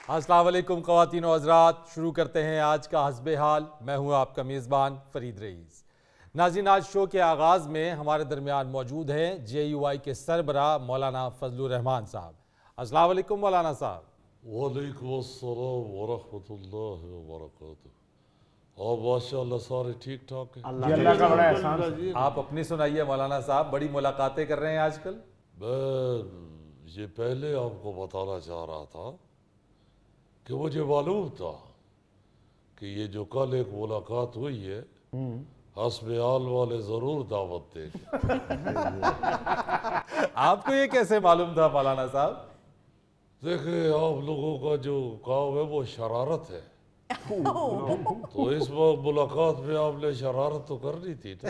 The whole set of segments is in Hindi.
अस्सलाम वालेकुम ख़वातीन व हज़रात, शुरू करते हैं आज का हस्बे हाल। मैं हूँ आपका मेज़बान फ़रीद रईस। नाज़रीन, आज शो के आगाज़ में हमारे दरमियान मौजूद हैं JUI के सरबरा मौलाना फजलुर रहमान साहब। अस्सलाम वालेकुम मौलाना साहब। वालेकुम अस्सलाम वरहमतुल्लाहि वबरकातुहू। और माशाअल्लाह सारे ठीक ठाक हैं। अल्लाह का बड़ा एहसान है। आप अपनी सुनाइए मौलाना साहब, बड़ी मुलाकातें कर रहे हैं आजकल। मैं ये पहले आपको बताना चाह रहा था कि मुझे मालूम था कि ये जो कल एक मुलाकात हुई है, हस्बे हाल वाले जरूर दावत देंगे। आपको ये कैसे मालूम था मौलाना साहब? देखिए, आप लोगों का जो काम है वो शरारत है, तो इस वक्त मुलाकात में आपने शरारत तो करनी थी ना।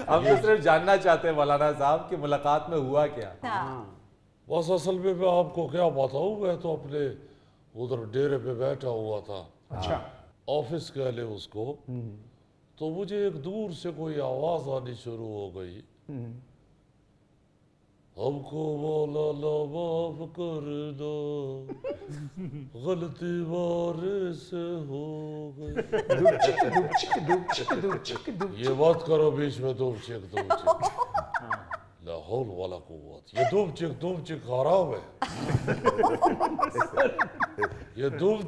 हम तो सिर्फ जानना चाहते हैं मौलाना साहब कि मुलाकात में हुआ क्या। बस असल में मैं आपको क्या बताऊं, मैं तो अपने उधर डेरे पे बैठा हुआ था। अच्छा। ऑफिस कह ले उसको, तो मुझे एक दूर से कोई आवाज आनी शुरू हो गई, हमको मौलाना माफ कर दो, गलती बारे से हो गई। ये बात करो बीच में दुम चिक लाहौल वाला कुव्वत। ये दुम चिक हराम है। ये दुम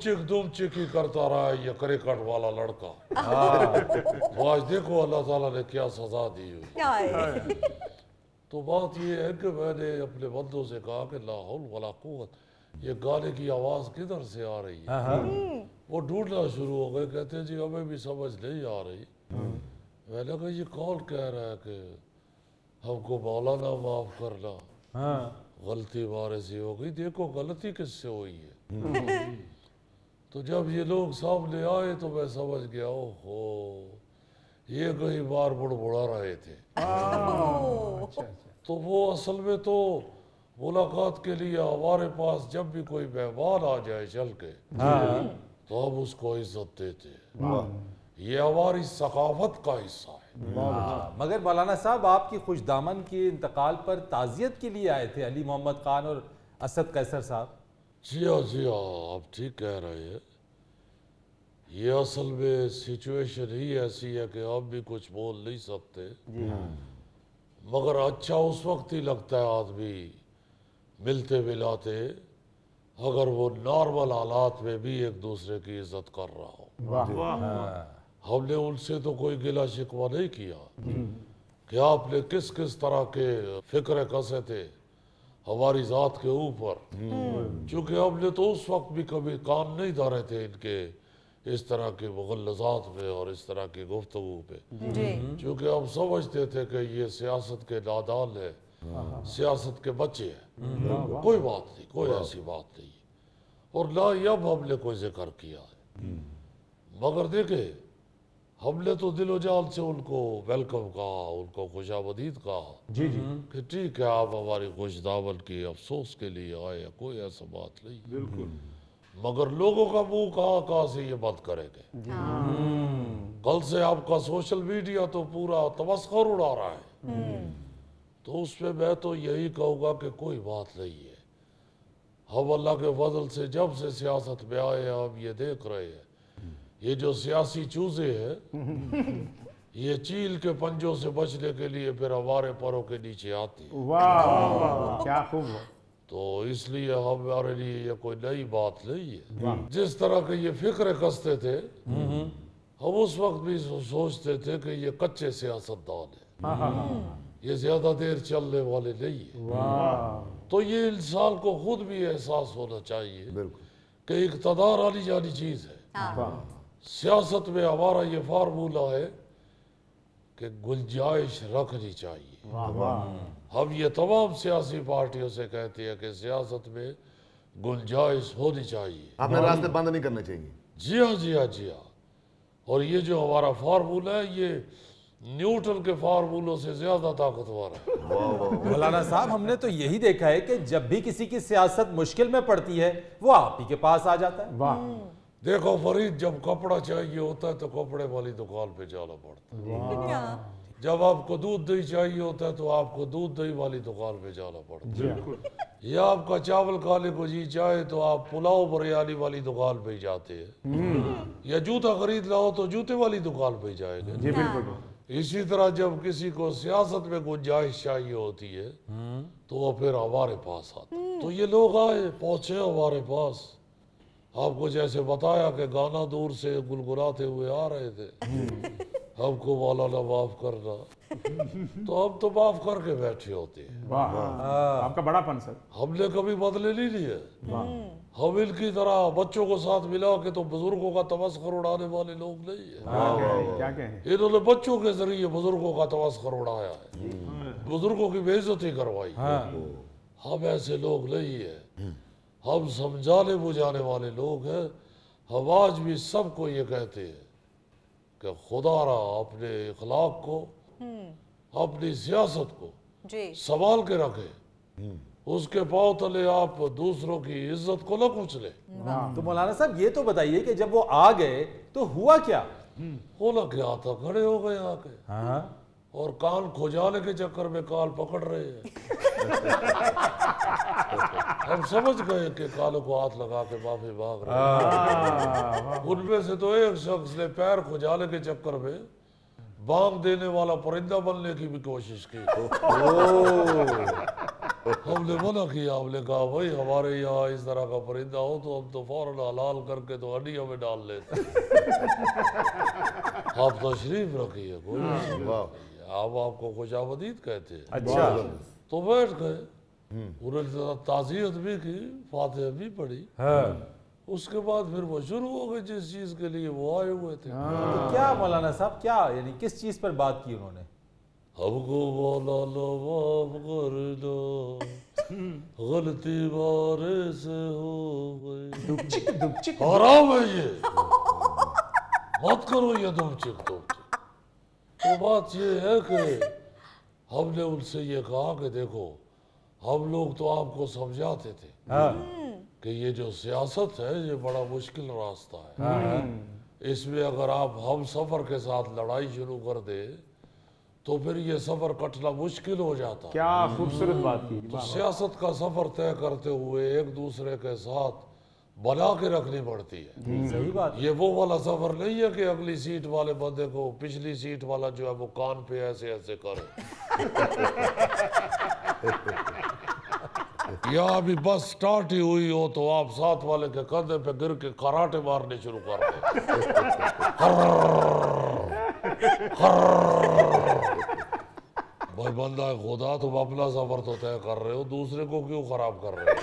चिक ही करता रहा है ये क्रिकेट वाला लड़का। तो आज देखो अल्लाह ताला ने क्या सजा दी हुई। तो बात ये है कि मैंने अपने बंदों से कहा कि लाहौल वाला कुव्वत, ये गाने की आवाज किधर से आ रही है। वो ढूंढना शुरू हो गए, कहते हैं जी हमें भी समझ नहीं आ रही। मैंने कहा ये कौन कह रहा है कि हमको मौलाना माफ करना, गलती हमारे से हो गई। देखो गलती किससे हुई है। तो जब ये लोग सामने आए तो मैं समझ गया, ओहो ये कई बार बुड़बुड़ा रहे थे। तो वो असल में तो मुलाकात के लिए हमारे पास जब भी कोई मेहमान आ जाए चल के, तो हम उसको इज्जत देते। ये हमारी सकाफत का हिस्सा है। मगर मौलाना साहब, आपकी खुशदामन के इंतकाल पर ताज़ियत के लिए आए थे अली मोहम्मद खान और असद कैसर साहब। जी हाँ, आप ठीक कह रहे हैं। ये असल में सिचुएशन ही ऐसी है कि हम भी कुछ बोल नहीं सकते। मगर अच्छा उस वक्त ही लगता है आदमी मिलते मिलाते, अगर वो नॉर्मल हालात में भी एक दूसरे की इज्जत कर रहा हो। हमने उनसे तो कोई गिला शिकवा नहीं किया कि आपने किस किस तरह के फिक्र कसे थे हमारी जात के ऊपर, क्योंकि हमने तो उस वक्त भी कभी कान नहीं धरे थे इनके इस तरह के मुगल्लज़ात में और इस तरह की गुफ्तगू पे, क्योंकि हम समझते थे कि ये सियासत के नादान है, सियासत के बच्चे हैं। कोई बात नहीं, कोई ऐसी बात नहीं, और ना ही अब हमने कोई जिक्र किया है। मगर देखे, हमने तो दिलो जान से उनको वेलकम कहा, उनको खुशामदीद कहा कि ठीक है आप हमारी खुशदामन की अफसोस के लिए आए, कोई ऐसा बात नहीं। बिल्कुल। मगर लोगों का मुंह कहाँ से ये बंद करेंगे। कल से आपका सोशल मीडिया तो पूरा तमस्खुर उड़ा रहा है, तो उसमें मैं तो यही कहूँगा कि कोई बात नहीं है। हम अल्लाह के फजल से जब से सियासत में आए हैं, हम ये देख रहे हैं, ये जो सियासी चूजे हैं ये चील के पंजों से बचने के लिए फिर हमारे पैरों के नीचे आती है। वाह क्या खूब। तो इसलिए हमारे लिए ये कोई नई बात नहीं है। जिस तरह के ये फिक्र कसते थे, हम उस वक्त भी सोचते थे कि ये कच्चे सियासतदान है, ये ज्यादा देर चलने वाले नहीं है। तो ये इंसान को खुद भी एहसास होना चाहिए कि इक़्तिदार आनी जानी चीज है। सियासत में हमारा ये फार्मूला है कि गुंजाइश रखनी चाहिए। हम ये तमाम सियासी पार्टियों से कहते हैं कि सियासत में गुंजाइश होनी चाहिए, आपने रास्ते बंद नहीं करने चाहिए। जी हाँ, जी हाँ, जी हाँ। और ये जो हमारा फार्मूला है, ये न्यूटन के फार्मूलों से ज्यादा ताकतवर है। मौलाना साहब, हमने तो यही देखा है कि जब भी किसी की सियासत मुश्किल में पड़ती है वो आप ही के पास आ जाता है। वाह। देखो फरीद, जब कपड़ा चाहिए होता है तो कपड़े वाली दुकान पे जाना पड़ता है। जब आपको दूध दही चाहिए होता है तो आपको दूध दही वाली दुकान पे जाना पड़ता है, या आपका चावल खाने को जी चाहे तो आप पुलाव बिरयानी वाली दुकान पे ही जाते हैं, या जूता खरीद लाओ तो जूते वाली दुकान पे जाएंगे। जी बिल्कुल। इसी तरह जब किसी को सियासत में गुंजाइश चाहिए होती है तो वो फिर हमारे पास आते हैं। तो ये लोग आए, पहुंचे हमारे पास, आपको जैसे बताया कि गाना दूर से गुनगुनाते हुए आ रहे थे, हमको मौलाना माफ करना, तो हम तो माफ करके बैठे होते हैं। वाह, आपका बड़ापन सर। हमने कभी बदले नहीं लिए। हम इनकी तरह बच्चों को साथ मिला के तो बुजुर्गों का तमस्खुर उड़ाने वाले लोग नहीं है। क्या कहें? इन्होंने बच्चों के जरिए बुजुर्गों का तमस्खुर उड़ाया है, बुजुर्गों की बेइज्जती करवाई। हम ऐसे लोग नहीं है, हम समझाने बुझाने वाले लोग हैं। हम आज भी सबको ये कहते हैं कि खुदारा अपने इखलाक को, अपनी सियासत को संभाल के रखे, उसके पांव तले आप दूसरों की इज्जत को न कुचले। तो मौलाना साहब ये तो बताइए कि जब वो आ गए तो हुआ क्या? होना क्या था, खड़े हो गए आके हाँ। और कान खोजाने के चक्कर में काल पकड़ रहे हैं। हम समझ गए कि कालों को हाथ लगा के माफी मांग रहे हैं। उनमें से तो एक शख्स ने पैर खुजाने के चक्कर में बांग देने वाला परिंदा बनने की भी कोशिश की। हमने मना किया, हमने कहा भाई हमारे यहाँ इस तरह का परिंदा हो तो हम तो फौरन हलाल करके तो हड्डियों में डाल लेते। आप तशरीफ रखिए, कोई आप आपको खुशामदीद कहते हैं। अच्छा। तो बैठ गए, उन्होंने ताज़ियत भी की, फातिहा भी पढ़ी। उसके बाद फिर वो शुरू हो गए जिस चीज के लिए वो आए हुए थे। तो क्या मौलाना साहब, क्या यानी किस चीज पर बात की उन्होंने? हमको मौलाना माफ कर दो, गलती बारे से हो गई। हराम है ये, मत करो ये दुमचिक। तो बात ये है कि हमने उनसे ये कहा कि देखो, हम लोग तो आपको समझाते थे कि ये जो सियासत है ये बड़ा मुश्किल रास्ता है। इसमें अगर आप हम सफर के साथ लड़ाई शुरू कर दे तो फिर ये सफर कटना मुश्किल हो जाता। क्या खूबसूरत बात की। तो सियासत का सफर तय करते हुए एक दूसरे के साथ बना के रखनी पड़ती है। सही बात। ये वो वाला सफर नहीं है कि अगली सीट वाले बंदे को पिछली सीट वाला जो है वो कान पे ऐसे ऐसे करे। या अभी बस स्टार्ट ही हुई हो तो आप साथ वाले के कंधे पे गिर के कराटे मारने शुरू कर दो। भाई बंदा है खुदा, तुम अपना सफर तो तय कर रहे हो, दूसरे को क्यों खराब कर रहे हो?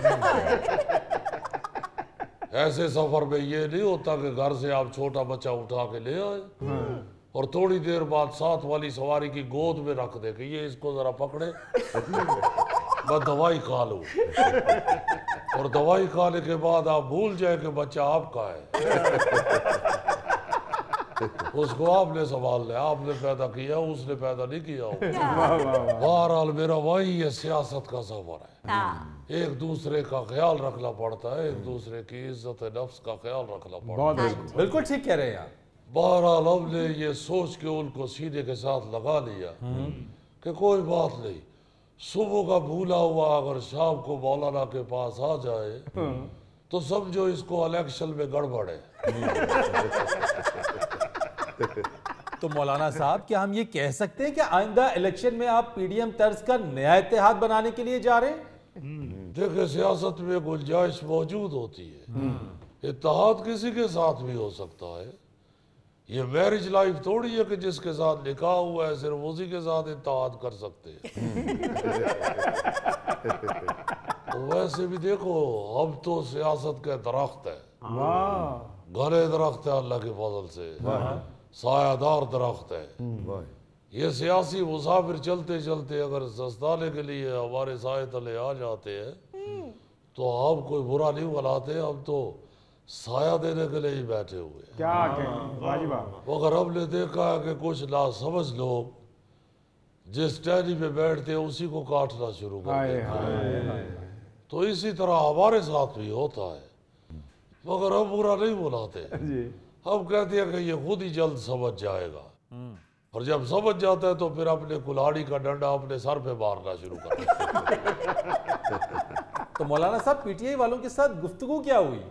ऐसे सफर में ये नहीं होता कि घर से आप छोटा बच्चा उठा के ले आए और थोड़ी देर बाद साथ वाली सवारी की गोद में रख दे कि ये इसको जरा पकड़े, मैं दवाई खा लूं, और दवाई खाने के बाद आप भूल जाए कि बच्चा आपका है। उसको आपने संभाल लिया, आपने पैदा किया, उसने पैदा नहीं किया। बहरहाल मेरा वही ये सियासत का सफर है। एक दूसरे का ख्याल रखना पड़ता है, एक दूसरे की इज्जत नफ्स का ख्याल रखना पड़ता है। बिल्कुल ठीक कह रहे हैं आप। बहरहाल हमने ये सोच के उनको सीने के साथ लगा लिया कि कोई बात नहीं, सुबह का भूला हुआ अगर शाम को मौलाना के पास आ जाए तो समझो इसको इलेक्शन में गड़बड़ है। तो मौलाना साहब, क्या हम ये कह सकते हैं कि आइंदा इलेक्शन में आप पीडीएम तर्ज का नया इत्तेहाद बनाने के लिए जा रहे हैं? देखिए, सियासत में गुंजाइश मौजूद होती है, इत्तेहाद किसी के साथ भी हो सकता है। ये मैरिज लाइफ थोड़ी है कि जिसके साथ निकाह हुआ है सिर्फ उसी के साथ इत्तेहाद कर सकते हैं। तो वैसे भी देखो, हम तो सियासत के दरख्त है, घने दरख्त है अल्लाह के फजल से, सायादार दरख्त है। ये सियासी मुसाफिर चलते चलते अगर सस्ताने के लिए हमारे साए तले आ जाते हैं तो हम कोई बुरा नहीं बनाते, हम तो साया देने के लिए ही बैठे हुए हैं। क्या कहें, वाजिब। मगर हमने देखा है कि कुछ नासमझ लोग जिस टहनी पे बैठते हैं उसी को काटना शुरू कर देते हैं। तो इसी तरह हमारे साथ भी होता है, मगर हम बुरा नहीं बुलाते। हम कहते हैं कि ये खुद ही जल्द समझ जाएगा। और जब समझ जाता है तो फिर अपने कुल्हाड़ी का डंडा अपने सर पे मारना शुरू कर देता है। तो मौलाना साहब, पीटीआई वालों के साथ गुफ्तगू क्या हुई?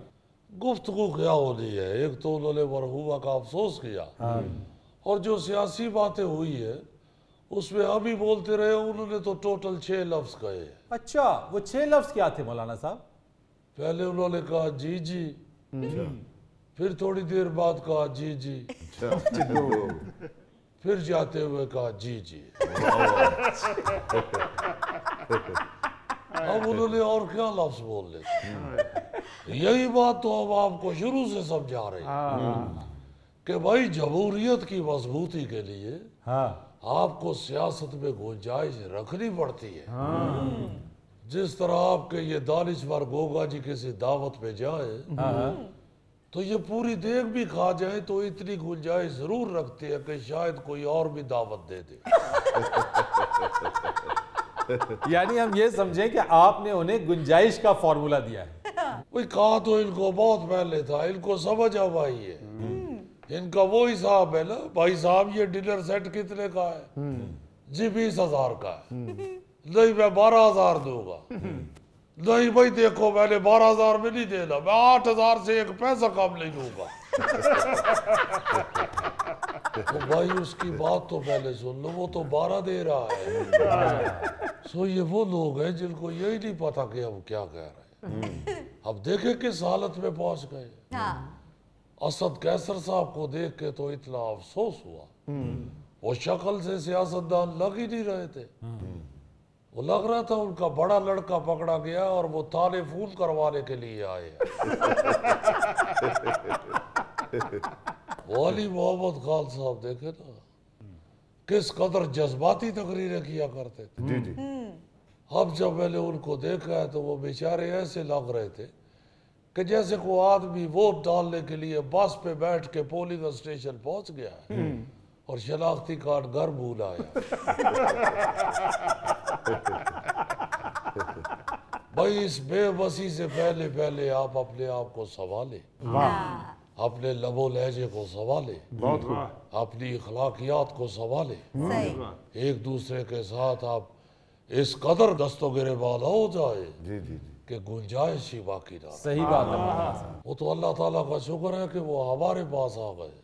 गुफ्तगू क्या होनी है, एक तो उन्होंने मरहुमा का अफसोस किया और जो सियासी बातें हुई है उसमें हम ही बोलते रहे, उन्होंने तो टोटल 6 लफ्ज कहे। अच्छा, वो 6 लफ्ज क्या थे मौलाना साहब? पहले उन्होंने कहा जी जी, फिर थोड़ी देर बाद कहा जी जी, फिर जाते हुए कहा जी जी। अब उन्होंने और क्या लफ्ज बोल ले। यही बात तो अब आपको शुरू से समझा रहे हैं कि भाई जमहूरियत की मजबूती के लिए आपको सियासत में गुंजाइश रखनी पड़ती है। जिस तरह आपके ये दानिशवर गोगा जी किसी दावत पे जाए तो ये पूरी देग भी खा जाए तो इतनी गुंजाइश जरूर रखती है कि शायद कोई और भी दावत दे दे। यानी हम ये समझें कि आपने उन्हें गुंजाइश का फॉर्मूला दिया है। भाई कहा तो इनको बहुत पहले था, इनको समझ अब आई है। इनका वो हिसाब है ना, भाई साहब ये डिनर सेट कितने का है जी? 20,000 का है। नहीं मैं 12,000 दूंगा। नहीं भाई देखो मैंने 12,000 में नहीं देना, मैं 8,000 से एक पैसा कम नहीं लूंगा। तो भाई उसकी बात तो पहले सुन लो, वो तो 12 दे रहा है। सो ये वो लोग हैं जिनको यही नहीं पता कि हम क्या कह रहे हैं। अब देखे किस हालत में पहुंच गए। असद कैसर साहब को देख के तो इतना अफसोस हुआ, वो शक्ल से सियासतदान लग ही नहीं रहे थे। वो लग रहा था उनका बड़ा लड़का पकड़ा गया और वो ताले फूल करवाने के लिए आए। वो अली मोहम्मद खान साहब देखे ना किस कदर जज्बाती तकरीरें किया करते थे। जी जी। अब जब मैंने उनको देखा है तो वो बेचारे ऐसे लग रहे थे कि जैसे कोई आदमी वोट डालने के लिए बस पे बैठ के पोलिंग स्टेशन पहुंच गया है और शनाख्ती कार्ड घर भूल आया। भाई इस बेबसी से पहले पहले आप अपने आप को संभाले, अपने लबो लहजे को संभाले, बहुत खूब। अपनी इखलाकियात को संभाले। सही। एक दूसरे के साथ आप इस कदर दस्तो गिरेबान हो जाए जी जी जी। कि गुंजाइश ही बाकी ना रहे। सही बात है मौलाना साहब। वो तो अल्लाह ताला का शुक्र है कि वो हमारे पास आ गए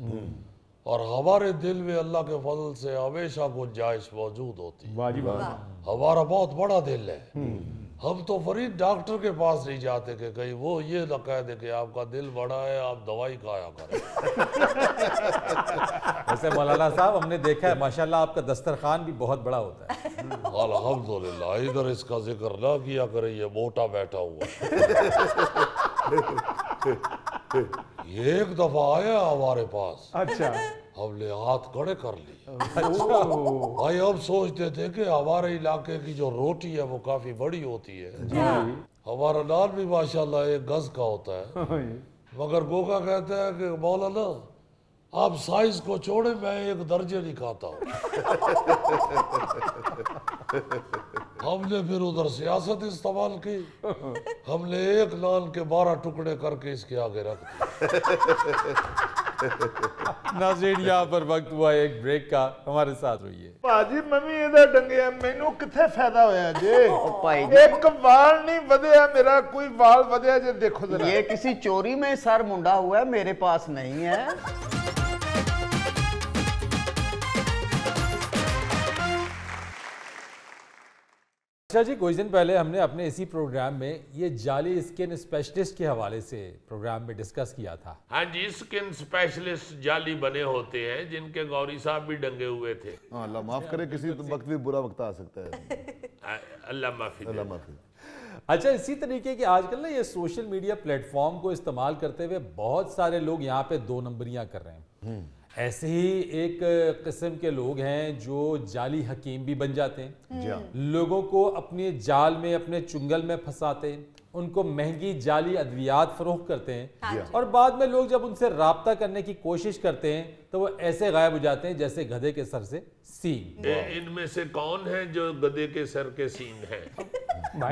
और हमारे दिल में अल्लाह के फजल से हमेशा गुंजाइश मौजूद होती है। वाजिब। हमारा बहुत बड़ा दिल है। हम तो फरीद डॉक्टर के पास नहीं जाते कि कहीं वो ये न कह दे कि आपका दिल बड़ा है आप दवाई खाया करें। वैसे मौलाना साहब हमने देखा है माशाल्लाह आपका दस्तरखान भी बहुत बड़ा होता है। अल्हम्दुलिल्लाह, इधर इसका जिक्र ना किया करे, ये मोटा बैठा हुआ ये एक दफा आया हमारे पास, अच्छा। हमने हाथ खड़े कर लिए। भाई अब सोचते थे कि हमारे इलाके की जो रोटी है वो काफी बड़ी होती है, हमारा नान भी माशाल्लाह 1 गज का होता है, मगर गोगा कहता है कि मौलाना आप साइज को छोड़े मैं 1 दर्जे नहीं खाता हूँ। हमने फिर उधर सियासत इस्तेमाल की, हमने 1 नान के 12 टुकड़े करके इसके आगे रख दिए। नाज़रीन यहाँ पर वक्त हुआ एक ब्रेक का, हमारे साथ रहिए। ਭਾਜੀ ਮੰਮੀ ਇਹਦਾ ਡੰਗਿਆ ਮੈਨੂੰ ਕਿੱਥੇ ਫਾਇਦਾ ਹੋਇਆ ਜੇ ਭਾਈ ਇੱਕ ਵਾਲ ਨਹੀਂ ਵਧਿਆ ਮੇਰਾ ਕੋਈ ਵਾਲ ਵਧਿਆ ਜੇ ਦੇਖੋ ਜਰਾ ये किसी चोरी में सर मुंडा हुआ है, मेरे पास नहीं है। अच्छा जी, कुछ दिन पहले हमने अपने इसी प्रोग्राम में ये जाली स्किन स्पेशलिस्ट के हवाले से प्रोग्राम में डिस्कस किया था। हाँ जी, स्किन स्पेशलिस्ट जाली बने होते हैं जिनके गौरी साहब भी डंगे हुए थे। हाँ, अल्लाह माफ करे, किसी वक्त भी बुरा वक्त आ सकता है। अल्लाह माफी दे। अल्लाह माफी। अच्छा, इसी तरीके के आजकल ना ये सोशल मीडिया प्लेटफॉर्म को इस्तेमाल करते हुए बहुत सारे लोग यहाँ पे 2 नंबरियां कर रहे हैं। ऐसे ही एक किस्म के लोग हैं जो जाली हकीम भी बन जाते हैं, लोगों को अपने जाल में अपने चुंगल में फंसाते हैं, उनको महंगी जाली अद्वियात फरोख्त करते हैं और बाद में लोग जब उनसे राब्ता करने की कोशिश करते हैं तो वो ऐसे गायब हो जाते हैं जैसे गधे के सर से सींग। इनमें से कौन है जो गधे के सर के सींग है?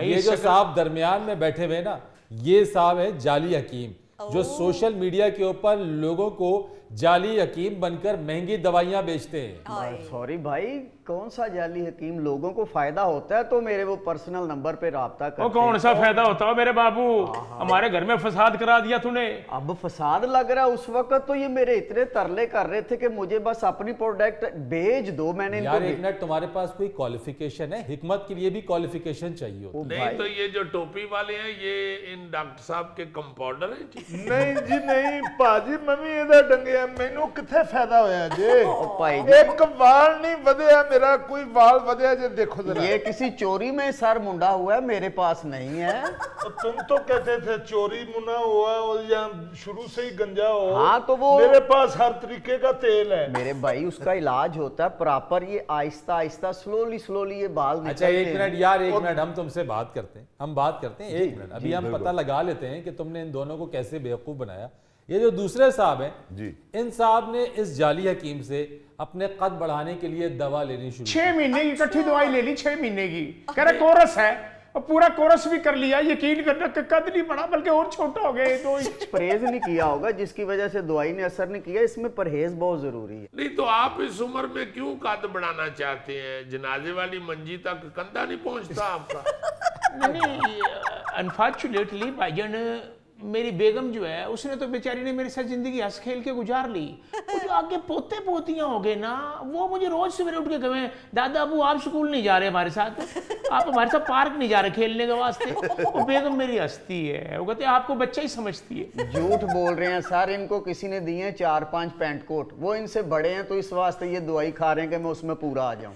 ये जो साहब दरमियान में बैठे हुए ना, ये साहब है जाली हकीम, जो सोशल मीडिया के ऊपर लोगों को जाली हकीम बनकर महंगी दवाइयां बेचते हैं। सॉरी भाई, कौन सा जाली हकीम? लोगों को फायदा होता है तो मेरे वो पर्सनल नंबर पे राब्ता करते हैं। कौन सा फायदा होता है मेरे बाबू? हमारे घर में फसाद करा दिया तूने। अब फसाद लग रहा है, उस वक्त तो ये मेरे इतने तरले कर रहे थे कि मुझे बस अपनी प्रोडक्ट भेज दो। मैंने यार एक मिनट, तुम्हारे पास कोई क्वालिफिकेशन है? हिकमत के लिए भी क्वालिफिकेशन चाहिए होता है। नहीं तो ये जो टोपी वाले हैं ये इन डॉक्टर साहब के कंपाउंडर हैं जी? नहीं जी नहीं भाजी, मम्मी ਇਹਦਾ ਡੰਗਿਆ ਮੈਨੂੰ ਕਿੱਥੇ ਫਾਇਦਾ ਹੋਇਆ ਜੇ? भाई ਇੱਕ ਵਾਲ ਨਹੀਂ ਵਧਿਆ ਮੇਰਾ, ਕੋਈ ਵਾਲ ਵਧਿਆ ਜੇ? देखो जरा, ये किसी चोरी में सर मुंडा हुआ है, मेरे पास नहीं है। तुम तो कहते थे चोरी मुना हुआ और या शुरू से ही गंजा हो। हाँ तो वो मेरे पास हर तरीके का तेल है मेरे भाई, उसका इलाज होता है प्रॉपर। ये आहिस्ता आहिस्ता स्लोली ये बाल अच्छा एक मिनट यार, एक मिनट, हम तुमसे बात करते हैं, हम बात करते हैं एक मिनट। अभी हम पता लगा लेते हैं कि तुमने इन दोनों को कैसे बेवकूफ बनाया। ये जो दूसरे साहब हैं जी, इन साहब ने इस जाली हकीम से अपने कद बढ़ाने के लिए दवा लेनी शुरू 6 महीने की इकट्ठी दवाई ले ली, 6 महीने की। कह रहे कोरस है, और पूरा कोरस भी कर लिया। यकीन करना कि कद नहीं बढ़ा बल्कि और छोटा हो गया। ये तो परहेज नहीं किया होगा जिसकी वजह से दवाई ने असर नहीं किया। इसमें परहेज बहुत जरूरी है। नहीं तो आप इस उम्र में क्यों कद बढ़ाना चाहते हैं? जनाजे वाली मंजी तक कंधा नहीं पहुंचता आपका? नहीं, अनफॉर्चुनेटली भाईजान मेरी बेगम जो है उसने तो बेचारी ने मेरे साथ जिंदगी हंस खेल के गुजार ली। वो जो आगे पोते पोतियां हो गए ना, वो मुझे रोज सवेरे उठ के कहे दादा अबू आप स्कूल नहीं जा रहे हमारे साथ, आप हमारे साथ पार्क नहीं जा रहे खेलने के वास्ते। वो बेगम मेरी हंसती है, वो कहते हैं आपको बच्चा ही समझती है। झूठ बोल रहे हैं सर, इनको किसी ने दिए हैं 4-5 पैंट कोट। वो इनसे बड़े हैं तो इस वास्ते ये दवाई खा रहे हैं कि मैं उसमें पूरा आ जाऊं।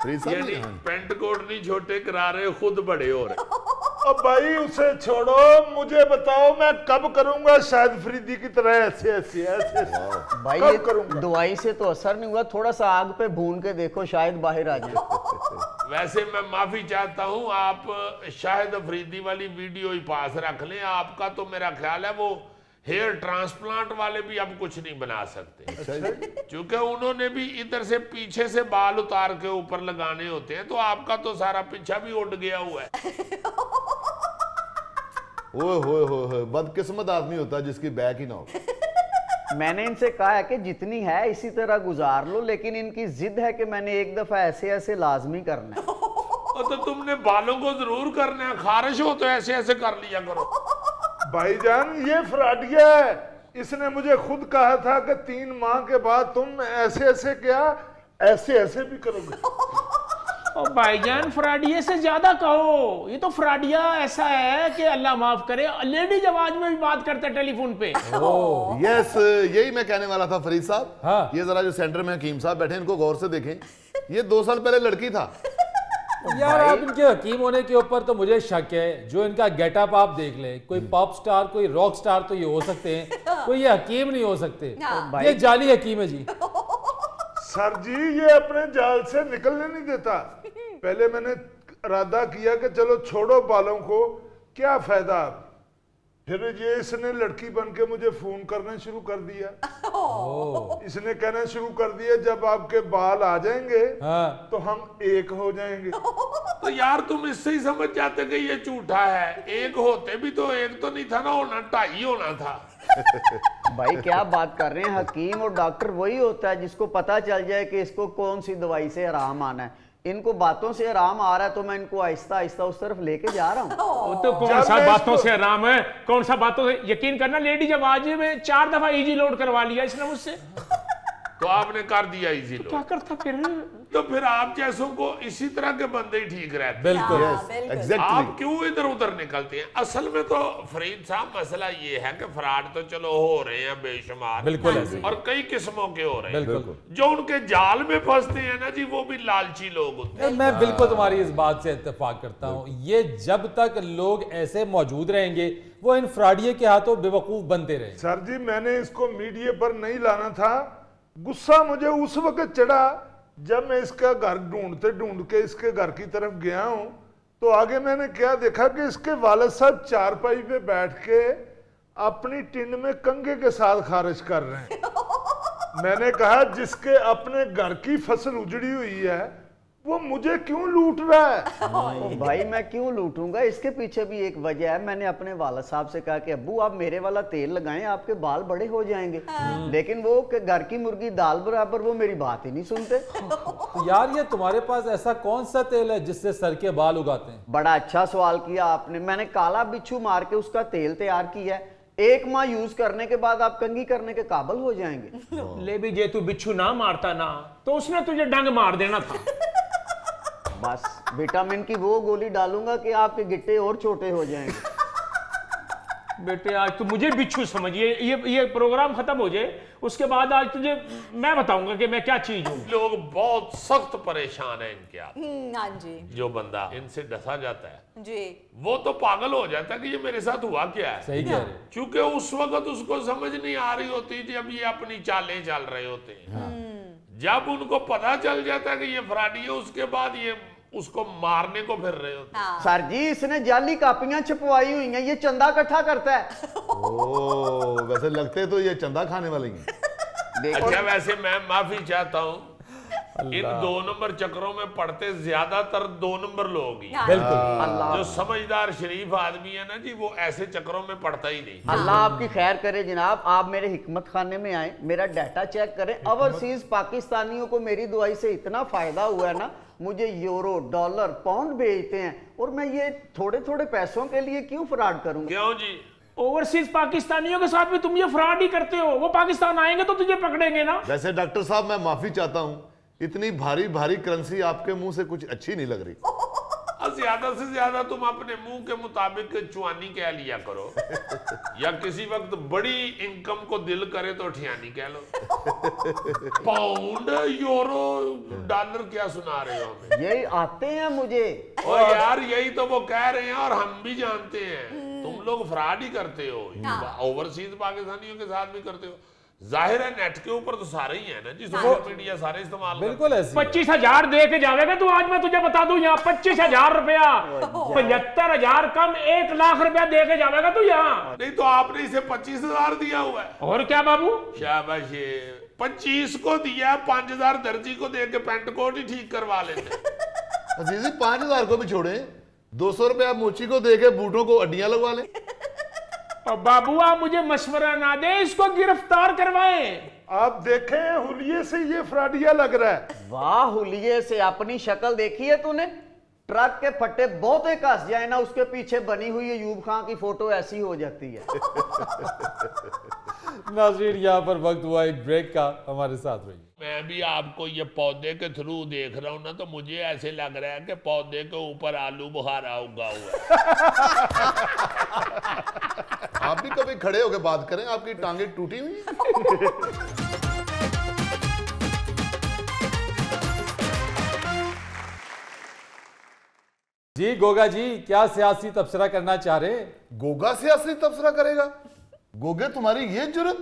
यानी पेंट कोट नहीं छोटे करा रहे, खुद बड़े हो रहे। अब भाई उसे छोड़ो, मुझे बताओ मैं कब करूंगा शाहिद फरीदी की तरह ऐसे ऐसे ऐसे? भाई कब ये करूंगा? दवाई से तो असर नहीं हुआ, थोड़ा सा आग पे भून के देखो, शायद बाहर आ जाए। वैसे मैं माफी चाहता हूं, आप शाहिद अफरीदी वाली वीडियो ही पास रख लें। आपका तो मेरा ख्याल है वो हेयर ट्रांसप्लांट वाले भी अब कुछ नहीं बना सकते, क्योंकि उन्होंने भी इधर से पीछे से बाल उतार के ऊपर लगाने होते हैं। तो आपका तो सारा पीछा भी उड़ गया हुआ है। ओए बदकिस्मत आदमी होता है जिसकी बैक ही ना हो। मैंने इनसे कहा है कि जितनी है इसी तरह गुजार लो, लेकिन इनकी जिद है कि मैंने एक दफा ऐसे ऐसे लाजमी करना है। तो तुमने बालों को जरूर करना है, खारिश हो तो ऐसे ऐसे कर लिया करो। भाईजान ये फ्रॉडिया है, इसने मुझे खुद कहा था कि 3 माह के बाद तुम ऐसे ऐसे क्या ऐसे ऐसे भी करोगे। और भाईजान फ्राडिया से ज्यादा कहो, ये तो फ्राडिया ऐसा है कि अल्लाह माफ करे लेडीज आवाज में भी बात करता है टेलीफोन पे। यस, यही मैं कहने वाला था फरीद साहब। हाँ। ये जरा जो सेंटर में हकीम साहब बैठे इनको गौर से देखें, ये 2 साल पहले लड़की था। यार आप इनके हकीम होने के ऊपर तो मुझे शक है। जो इनका गेटअप आप देख लें, कोई पॉप स्टार कोई रॉक स्टार तो ये हो सकते हैं, कोई ये हकीम नहीं हो सकते। ये जाली हकीम है जी। सर जी ये अपने जाल से निकलने नहीं देता। पहले मैंने इरादा किया कि चलो छोड़ो बालों को, क्या फायदा। फिर ये इसने लड़की बन के मुझे फोन करना शुरू कर दिया। इसने कहना शुरू कर दिया जब आपके बाल आ जाएंगे हाँ। तो हम एक हो जाएंगे। तो यार तुम इससे ही समझ जाते कि ये झूठा है। एक होते भी तो एक तो नहीं था ना होना, 2.5 होना था। भाई क्या बात कर रहे हैं, हकीम और डॉक्टर वही होता है जिसको पता चल जाए कि इसको कौन सी दवाई से आराम आना है। इनको बातों से आराम आ रहा है तो मैं इनको आहिस्ता आहिस्ता उस तरफ लेके जा रहा हूँ। तो कौन सा बातों से आराम है, कौन सा बातों से? यकीन करना लेडीज आवाज में 4 दफा इजी लोड करवा लिया इसने मुझसे। तो आपने कर दिया इजी लोड। क्या करता फिर? तो फिर आप जैसों को इसी तरह के बंदे ही ठीक रहते हैं। बिल्कुल आप क्यों इधर उधर निकलते हैं? असल में तो फरीद साहब मसला ये है कि फ्रॉड तो चलो हो रहे हैं बेशुमार, बिल्कुल ऐसे। और कई किस्मों के हो रहे हैं। बिल्कुल। जो उनके जाल में फंसते हैं ना जी, वो भी लालची लोग होते हैं। मैं बिल्कुल तुम्हारी इस बात से इत्तेफाक करता हूँ। ये जब तक लोग ऐसे मौजूद रहेंगे वो इन फ्रॉडिये के हाथों बेवकूफ बनते रहे। सर जी मैंने इसको मीडिया पर नहीं लाना था। गुस्सा मुझे उस वक्त चढ़ा जब मैं इसका घर ढूंढ के इसके घर की तरफ गया हूं, तो आगे मैंने क्या देखा कि इसके वालिद साहब चारपाई पे बैठ के अपनी टिन में कंघे के साथ खारिज कर रहे हैं। मैंने कहा जिसके अपने घर की फसल उजड़ी हुई है वो मुझे क्यों लूट रहा है? तो भाई मैं क्यों लूटूंगा, इसके पीछे भी एक वजह है। मैंने अपने वालिद साहब से कहा कि अब्बू आप मेरे वाला तेल लगाएं, आपके बाल बड़े हो जाएंगे। लेकिन वो घर की मुर्गी दाल बराबर, वो मेरी बात ही नहीं सुनते। तो यार ये तुम्हारे पास ऐसा कौन सा तेल है जिससे सर के बाल उगाते हैं? बड़ा अच्छा सवाल किया आपने। मैंने काला बिच्छू मार के उसका तेल तैयार किया है। 1 माह यूज करने के बाद आप कंघी करने के काबिल हो जाएंगे। ले भी जे तू बिच्छू ना मारता ना तो उसने तुझे डंग मार देना था। बस विटामिन की वो गोली डालूंगा कि आपके गिट्टे और छोटे हो जाएंगे। बेटे आज तू मुझे बिच्छू समझिए, ये प्रोग्राम खत्म हो जाए उसके बाद आज तुझे मैं बताऊंगा कि मैं क्या चीज हूँ। लोग बहुत सख्त परेशान है इनके हाथ। हाँ जी जो बंदा इनसे डसा जाता है जी, वो तो पागल हो जाता है कि ये मेरे साथ हुआ क्या है। सही कह रहे हो। क्योंकि उस वक्त उसको समझ नहीं आ रही होती जब ये अपनी चालें चल रहे होते हैं। जब उनको पता चल जाता है कि ये फ्रॉडी है, उसके बाद ये उसको मारने को फिर रहे होते हैं। सर जी इसने जाली कापियां छपवाई हुई हैं, ये चंदा इकट्ठा करता है। ओ वैसे लगते तो ये चंदा खाने वाले ही हैं। देखो अच्छा वैसे मैं माफी चाहता हूँ, इन 2 नंबर चक्रों में पड़ते ज्यादातर 2 नंबर लोग ही हैं। बिल्कुल। अल्लाह जो समझदार शरीफ आदमी है ना जी, वो ऐसे चक्रों में पड़ता ही नहीं। अल्लाह आपकी खैर करे जनाब। आप मेरे हिकमत खाने में आए, मेरा डाटा चेक करें। ओवरसीज पाकिस्तानियों को मेरी दुआई से इतना फायदा हुआ है ना, मुझे यूरो डॉलर पाउंड भेजते हैं, और मैं ये थोड़े थोड़े पैसों के लिए क्यों फ्रॉड करूंगा? क्यों जी? ओवरसीज पाकिस्तानियों के साथ भी तुम ये फ्रॉड ही करते हो। वो पाकिस्तान आएंगे तो तुझे पकड़ेंगे ना। वैसे डॉक्टर साहब मैं माफी चाहता हूँ, इतनी भारी भारी करेंसी आपके मुंह से कुछ अच्छी नहीं लग रही। ज्यादा से ज्यादा तुम अपने मुंह के मुताबिक चुआनी कह लिया करो, या किसी वक्त बड़ी इनकम को दिल करे तो ठियानी कह लो। पाउंड यूरो डॉलर क्या सुना रहे हो हमें? यही आते हैं मुझे। और यार यही तो वो कह रहे हैं और हम भी जानते हैं। तुम लोग फ्रॉड ही करते हो, ओवरसीज पाकिस्तानियों के साथ भी करते हो। जाहिर है नेट के ऊपर तो सारे ही है ना जी, सोशल मीडिया सारे इस्तेमाल बिल्कुल ऐसे 25,000 दे के जाएगा तू। आज मैं तुझे बता दूं यहाँ 25,000 रुपया, 75,000 कम 1 लाख रुपया दे के जाएगा तू यहाँ। नहीं तो आपने इसे 25,000 दिया हुआ है। और क्या बाबू? शाबाश, 25 को दिया, 5,000 दर्जी को दे के पेंट कोट ही ठीक करवा लेते। अजीजी 5,000 को भी छोड़े, 200 रुपया मोची को दे के बूटों को अड्डियां लगवा ले। और बाबू आप मुझे मशवरा ना दे, इसको गिरफ्तार करवाएं। आप देखें हुलिये से ये फ्रॉडिया लग रहा है। वाह हुलिये से अपनी शक्ल देखी है तूने? ट्रक के फट्टे बहुत एक हंस जाए ना, उसके पीछे बनी हुई अयूब खान की फोटो ऐसी हो जाती है। नाज़रीन यहाँ पर वक्त हुआ एक ब्रेक का, हमारे साथ रहिए। मैं भी आपको ये पौधे के थ्रू देख रहा हूँ ना, तो मुझे ऐसे लग रहा है कि पौधे के ऊपर आलू बुखारा उगा हुआ है। आप भी कभी खड़े होकर बात करें, आपकी टांगे टूटी हुई हैं? जी गोगा जी, क्या सियासी तबसरा करना चाह रहे हैं? गोगा सियासी तबसरा करेगा? गोगे तुम्हारी ये जुर्रत?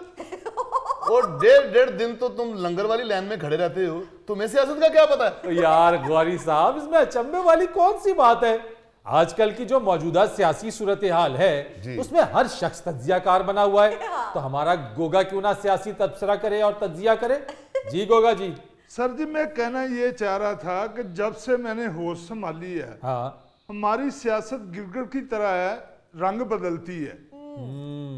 और 1.5 दिन तो तुम लंगर वाली लाइन में खड़े रहते हो, तुम्हें सियासत का क्या पता है? तो यार गौरी साहब, इसमें अचंभे वाली कौन सी बात है? आजकल की जो मौजूदा सियासी सूरत हाल है उसमें हर शख्स तज्जियाकार बना हुआ है, तो हमारा गोगा क्यों ना सियासी तबसरा करे और तज्जिया करे? जी गोगा जी। सर जी मैं कहना ये चाह रहा था कि जब से मैंने होश संभाली है, हाँ, हमारी सियासत गिरगिट की तरह है, रंग बदलती है,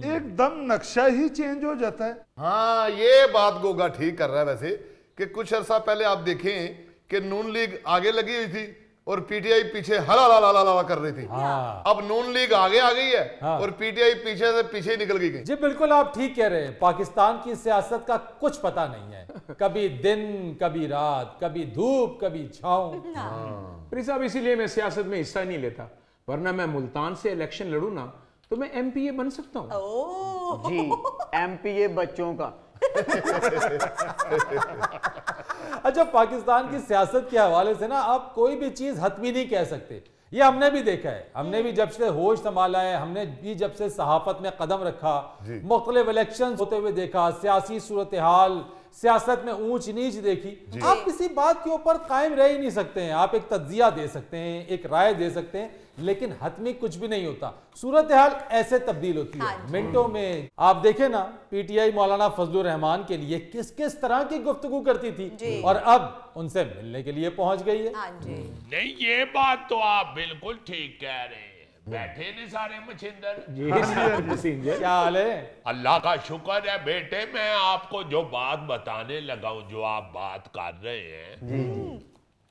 एकदम नक्शा ही चेंज हो जाता है। हाँ ये बात गोगा ठीक कर रहा है वैसे, कि कुछ अरसा पहले आप देखें कि नून लीग आगे लगी हुई थी और पीटीआई पीछे हला कर रही थी। हाँ। अब नून लीग आगे आ गई है हाँ। और पीटीआई पीछे से पीछे निकल गई। जी बिल्कुल आप ठीक कह रहे हैं। पाकिस्तान की सियासत का कुछ पता नहीं है, कभी दिन कभी रात, कभी धूप कभी छांव। प्रिय साहब इसीलिए मैं सियासत में हिस्सा नहीं लेता, वरना मैं मुल्तान से इलेक्शन लड़ूं ना तो मैं एमपीए बन सकता हूं। जी एमपीए बच्चों का। अच्छा, पाकिस्तान की सियासत के हवाले से ना आप कोई भी चीज हतमी नहीं कह सकते। ये हमने भी देखा है, हमने भी जब से होश संभाला है, हमने भी जब से सहाफत में कदम रखा, मुख्तलिफ इलेक्शन होते हुए देखा, सियासी सूरत हाल सियासत में ऊंच नीच देखी, आप किसी बात के ऊपर कायम रह ही नहीं सकते हैं। आप एक तज्जिया दे सकते हैं, एक राय दे सकते हैं, लेकिन हतमी कुछ भी नहीं होता। सूरत हाल ऐसे तब्दील होती है मिनटों में। आप देखें ना, पीटीआई मौलाना फजलुर रहमान के लिए किस किस तरह की गुफ्तगू करती थी और अब उनसे मिलने के लिए पहुंच गई है। नहीं, ये बात तो आप बिल्कुल ठीक कह रहे हैं। बैठे ने सारे मछिंदर, क्या हाल है? अल्लाह का शुक्र है बेटे। मैं आपको जो बात बताने लगा हूं, जो आप बात कर रहे हैं,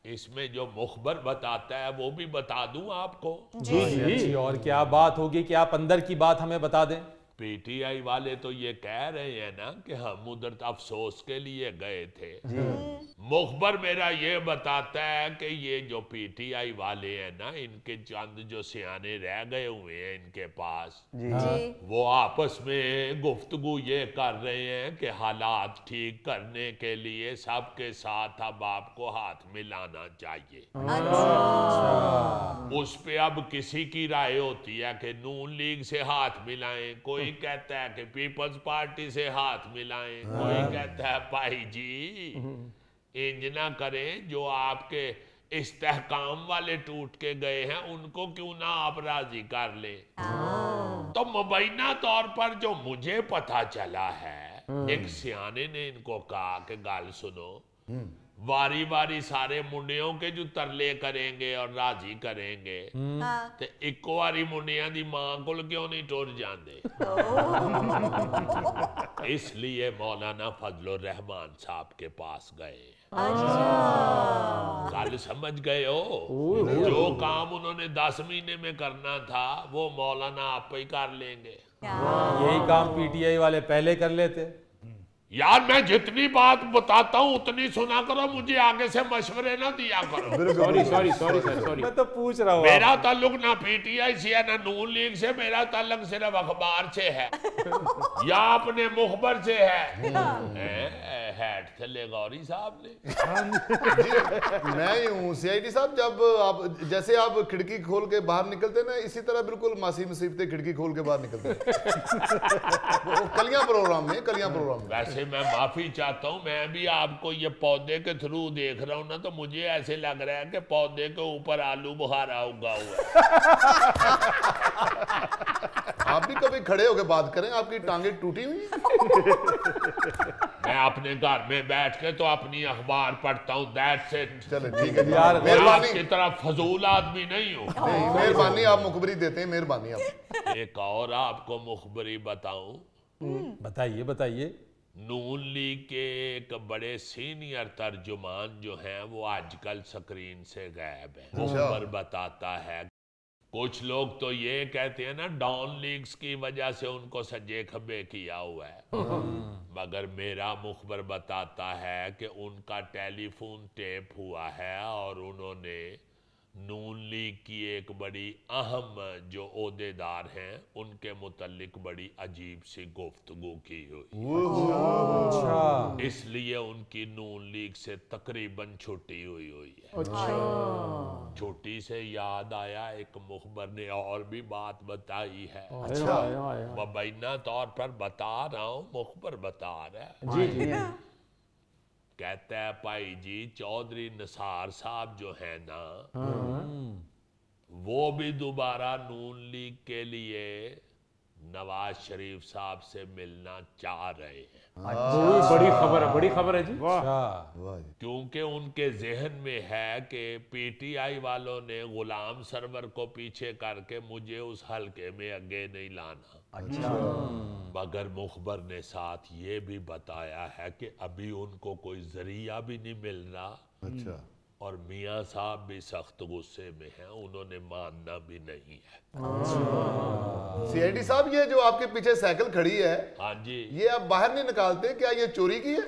इसमें जो मुखबर बताता है वो भी बता दूं आपको। जी, और क्या बात होगी कि आप अंदर की बात हमें बता दें। पीटीआई वाले तो ये कह रहे हैं ना कि हम उधर अफसोस के लिए गए थे। मुखबर मेरा ये बताता है कि ये जो पीटीआई वाले हैं ना, इनके चंद जो सियाने रह गए हुए हैं इनके पास, वो आपस में गुफ्तगू ये कर रहे हैं कि हालात ठीक करने के लिए सबके साथ अब आपको हाथ मिलाना चाहिए। उस पे अब किसी की राय होती है कि नून लीग से हाथ मिलाएं, कोई कहता है कि पीपल्स पार्टी से हाथ मिलाएं, कोई कहता है भाई जी इंज ना करें, जो आपके इस्तेहकाम वाले टूट के गए हैं उनको क्यों ना आप राजी कर ले। तो मुबैना तौर पर जो मुझे पता चला है, एक सियाने ने इनको कहा कि गाल सुनो, वारी वारी सारे मुंडियों के जो तरले करेंगे और राजी करेंगे, ते एक वारी मुंडिया दी मां को क्यों नहीं टुर जाते। इसलिए मौलाना फजलुर रहमान साहब के पास गए। गल समझ गए हो? जो काम उन्होंने 10 महीने में करना था वो मौलाना आप ही कर लेंगे। यही काम पीटीआई वाले पहले कर लेते। यार मैं जितनी बात बताता हूँ उतनी सुना करो, मुझे आगे से मशवरे ना दिया करो। सॉरी मैं तो पूछ रहा हूँ। मेरा ताल्लुक ना पीटीआई से है ना नून लीग से, मेरा ताल्लुक सिर्फ अखबार से है या अपने मुखबर से है। हेड थले गौरी साहब ने। मैं ही हूँ सीआईडी साहब। जब आप जैसे आप खिड़की खोल के बाहर निकलते ना, इसी तरह बिल्कुल मासी मुसीबतें खिड़की खोल के बाहर निकलते कलियां प्रोग्राम में। वैसे मैं माफी चाहता हूँ, मैं भी आपको ये पौधे के थ्रू देख रहा हूँ ना, तो मुझे ऐसे लग रहा है कि पौधे के ऊपर आलू बुखारा उगा हुआ है। आप भी कभी खड़े होकर बात करें, आपकी टांगे टूटी हुई। मैं अपने घर में बैठ के तो अपनी अखबार पढ़ता हूँ, दैट्स इट। चले ठीक है यार, मेहरबानी। आपकी तरह फजूल आदमी नहीं हूँ। मेहरबानी, आप मुखबरी देते हैं, मेहरबानी आप। एक और आपको मुखबरी बताऊं। बताइए बताइए। नून लीग के एक बड़े सीनियर तर्जुमान जो हैं वो आजकल स्क्रीन से गायब हैं। मुखबर बताता है, कुछ लोग तो ये कहते हैं ना डॉन लीग्स की वजह से उनको सज्जे खब्बे किया हुआ है, मगर मेरा मुखबर बताता है कि उनका टेलीफोन टेप हुआ है और उन्होंने नून लीग की एक बड़ी अहम जो ओहदेदार हैं उनके मुतल्लिक बड़ी अजीब सी गुफ्तगू की हुई। अच्छा। इसलिए उनकी नून लीग से तकरीबन छुट्टी हुई है। छुट्टी से याद आया, एक मुखबर ने और भी बात बताई है। मुबैना तौर पर बता रहा हूँ, मुखबर बता रहा है। कहता है भाई जी, चौधरी निसार साहब जो है ना, वो भी दोबारा नून लीग के लिए नवाज शरीफ साहब से मिलना चाह रहे हैं। बड़ी खबर है जी। क्योंकि उनके जहन में है कि पीटीआई वालों ने गुलाम सरवर को पीछे करके मुझे उस हलके में आगे नहीं लाना। मगर मुखबर ने साथ ये भी बताया है कि अभी उनको कोई जरिया भी नहीं मिल रहा। और मियाँ साहब भी सख्त गुस्से में हैं, उन्होंने मानना भी नहीं है। सीआईडी साहब, ये जो आपके पीछे साइकिल खड़ी है, हाँ जी, ये आप बाहर नहीं निकालते, क्या ये चोरी की है?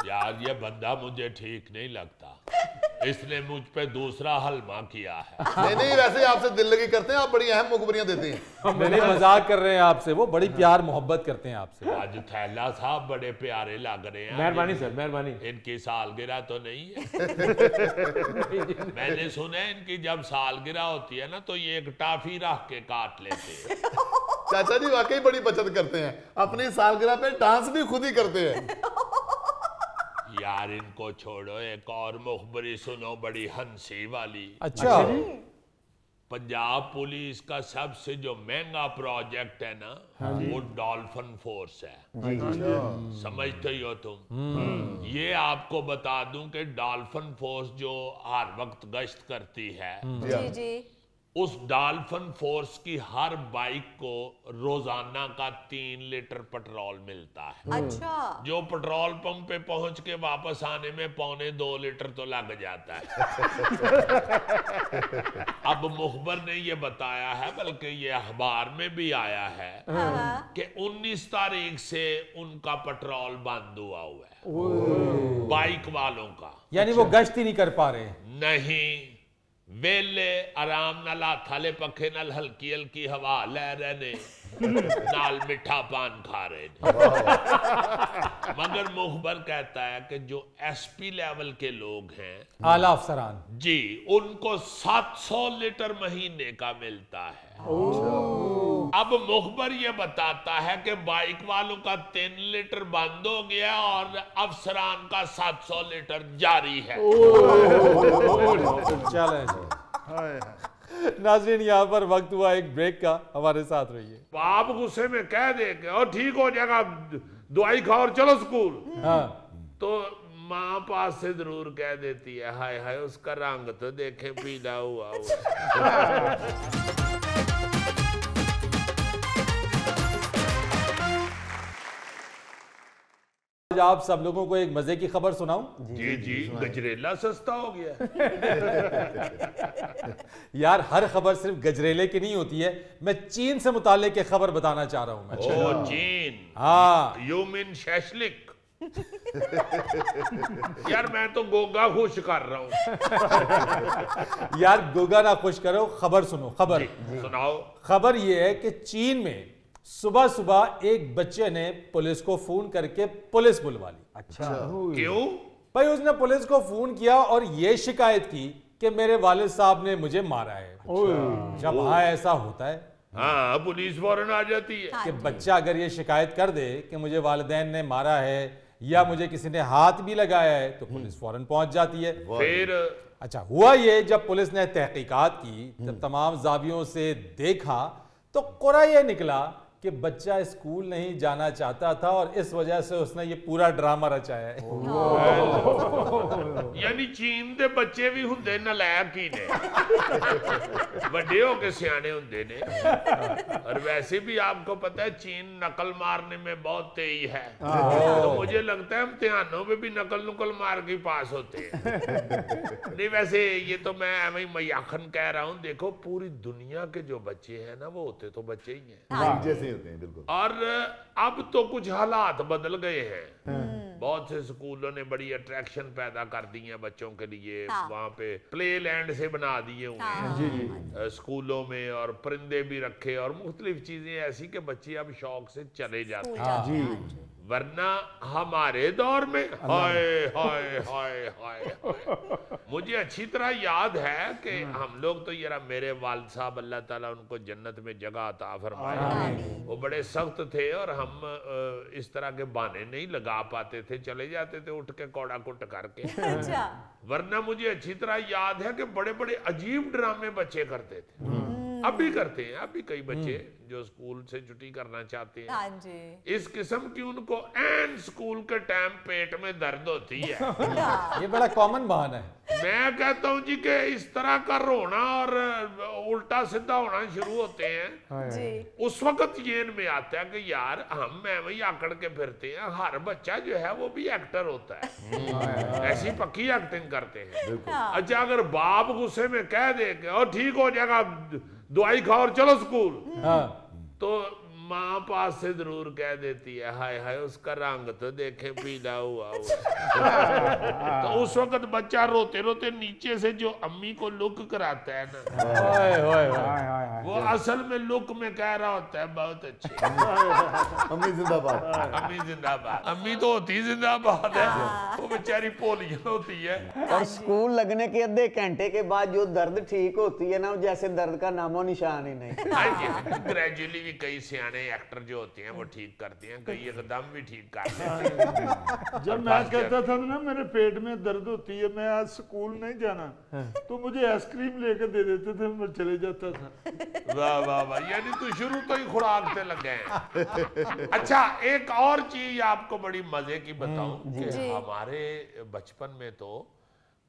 यार ये बंदा मुझे ठीक नहीं लगता। इसने मुझ पे दूसरा हलवा किया है। नहीं नहीं, वैसे आपसे दिल लगी करते हैं, आप बड़ी अहम मुखबरियां देते हैं। मैंने मजाक कर रहे हैं आपसे, वो बड़ी प्यार मोहब्बत करते हैं आपसे। आज थैला साहब बड़े प्यारे लग रहे हैं। मेहरबानी सर, मेहरबानी। इनकी सालगिरह तो नहीं है? मैंने सुना है इनकी जब सालगिरह होती है ना तो ये एक टाफी रख के काट लेते हैं। चाचा जी वाकई बड़ी बचत करते हैं, अपनी सालगिरह पे डांस भी खुद ही करते हैं। यार इनको छोड़ो, एक और मुखबरी सुनो बड़ी हंसी वाली। अच्छा, पंजाब पुलिस का सबसे जो महंगा प्रोजेक्ट है ना, वो डॉल्फिन फोर्स है। समझते ही हो तुम। ये आपको बता दूं कि डॉल्फिन फोर्स जो हर वक्त गश्त करती है, जी जी, उस डॉल्फिन फोर्स की हर बाइक को रोजाना का 3 लीटर पेट्रोल मिलता है। अच्छा, जो पेट्रोल पंप पे पहुंच के वापस आने में 1.25 लीटर तो लग जाता है। अब मुखबर ने ये बताया है, बल्कि ये अखबार में भी आया है कि 19 तारीख से उनका पेट्रोल बंद हुआ है, बाइक वालों का। यानी वो गश्त ही नहीं कर पा रहे। नहीं, वेले आराम नाल हाले पखे नाल हल्की हल्की हवा ले रहे ने, नाल मिठा पान खा रहे ने। मगर मुखबर कहता है कि जो एसपी लेवल के लोग हैं, आला अफसरान जी, उनको 700 लीटर महीने का मिलता है। अब मुखबर ये बताता है कि बाइक वालों का 3 लीटर बंद हो गया और अफसरान का 700 लीटर जारी है। चले नाज़रीन, यहाँ पर वक्त हुआ एक ब्रेक का, हमारे साथ रहिए। आप गुस्से में कह दे के और ठीक हो जाएगा, दवाई खाओ और चलो स्कूल, हाँ, तो माँ पास से जरूर कह देती है, हाय हाय उसका रंग तो देखे पीला हुआ हुआ। आज आप सब लोगों को एक मजे की खबर सुनाऊं। जी जी, गजरेला सस्ता हो गया। यार, हर खबर सिर्फ गजरेले की नहीं होती है। मैं चीन से मुताल्लिक एक खबर बताना चाह रहा हूं मैं। ओ चीन, हाँ, यू मीन शैशलिक। यार मैं तो गोगा खुश कर रहा हूँ। यार गोगा ना खुश करो, खबर सुनो। खबर सुनाओ। खबर ये है कि चीन में सुबह सुबह एक बच्चे ने पुलिस को फोन करके पुलिस बुलवा ली। अच्छा, क्यों? भाई, उसने पुलिस को फोन किया और ये शिकायत की कि मेरे वालिद साहब ने मुझे मारा है। जब वहां ऐसा होता है, हाँ, पुलिस फौरन आ जाती है। कि बच्चा अगर ये शिकायत कर दे कि मुझे वालिदैन ने मारा है या मुझे किसी ने हाथ भी लगाया है, तो पुलिस फौरन पहुंच जाती है। फिर अच्छा, हुआ ये, जब पुलिस ने तहकीकात की, जब तमाम जावियों से देखा, तो कुरा ये निकला कि बच्चा स्कूल नहीं जाना चाहता था और इस वजह से उसने ये पूरा ड्रामा रचाया है। यानी चीन दे बच्चे भी हुंदे नलायक ही ने, बड़े होके सियाने हुंदे ने। और वैसे भी आपको पता है चीन नकल मारने में बहुत तेज है, तो मुझे लगता है इम्तिहानों में भी नकल नुकल मार के पास होते हैं। नहीं, वैसे ये तो मैं एवं मयाखन कह रहा हूँ। देखो, पूरी दुनिया के जो बच्चे हैं ना, वो होते तो बच्चे ही हैं, जैसे होते हैं, बिल्कुल। और अब तो कुछ हालात बदल गए हैं। बहुत से स्कूलों ने बड़ी अट्रैक्शन पैदा कर दी है बच्चों के लिए। वहाँ पे प्ले लैंड से बना दिए हुए हैं स्कूलों में, और परिंदे भी रखे और मुख्तलिफ चीजें ऐसी कि बच्चे अब शौक से चले जाते हैं। वरना हमारे दौर में हाय हाय हाय हाय हाय, मुझे अच्छी तरह याद है कि हम लोग तो यार, मेरे वालिद साहब अल्लाह ताला उनको जन्नत में जगह अता फरमाए, वो बड़े सख्त थे और हम इस तरह के बहाने नहीं लगा पाते थे, चले जाते थे उठ के कौड़ा कुट करके। अच्छा, वरना मुझे अच्छी तरह याद है कि बड़े बड़े अजीब ड्रामे बच्चे करते थे। अब भी करते हैं, अब भी कई बच्चे जो स्कूल से छुट्टी करना चाहते हैं, हाँ जी, इस किस्म की उनको एंड स्कूल के टाइम पेट में दर्द होती है। ये बड़ा कॉमन बहाना है। मैं कहता हूँ जी कि इस तरह का रोना और उल्टा सीधा होना शुरू होते हैं, जी, उस वक्त ये इनमें आता है कि यार हम वही आकड़ के फिरते हैं। हर बच्चा जो है वो भी एक्टर होता है, ऐसी पक्की एक्टिंग करते हैं। अच्छा, अगर बाप गुस्से में कह दे कि और ठीक हो जाएगा, दवाई खाओ और चलो स्कूल, हाँ, तो माँ पास से जरूर कह देती है हाय हाय उसका रंग तो देखे पीला हुआ हुआ। तो उस वक्त बच्चा रोते रोते नीचे से जो अम्मी को लुक कराता है ना, वो असल में लुक में कह रहा होता है बहुत अच्छे। अम्मी जिंदाबाद, अम्मी जिंदाबाद। अम्मी तो होती जिंदाबाद है, वो बेचारी पोलियो होती है। और स्कूल लगने के आधे घंटे के बाद जो दर्द ठीक होती है ना, जैसे दर्द का नामो निशान ही नहीं। ग्रेजुअली भी कई सियाने एक्टर जो होते हैं वो ठीक करते हैं, कई एकदम भी ठीक करते हैं। जब मैं कहता था ना मेरे पेट में दर्द होती है, मैं आज स्कूल नहीं जाना, तो मुझे आइसक्रीम लेकर दे देते थे, मैं चले जाता था। वाह वाह वाह, यानी तू शुरू तो ही खुराक पे लग गए। अच्छा, एक और चीज आपको बड़ी मजे की बताऊं कि हमारे बचपन में तो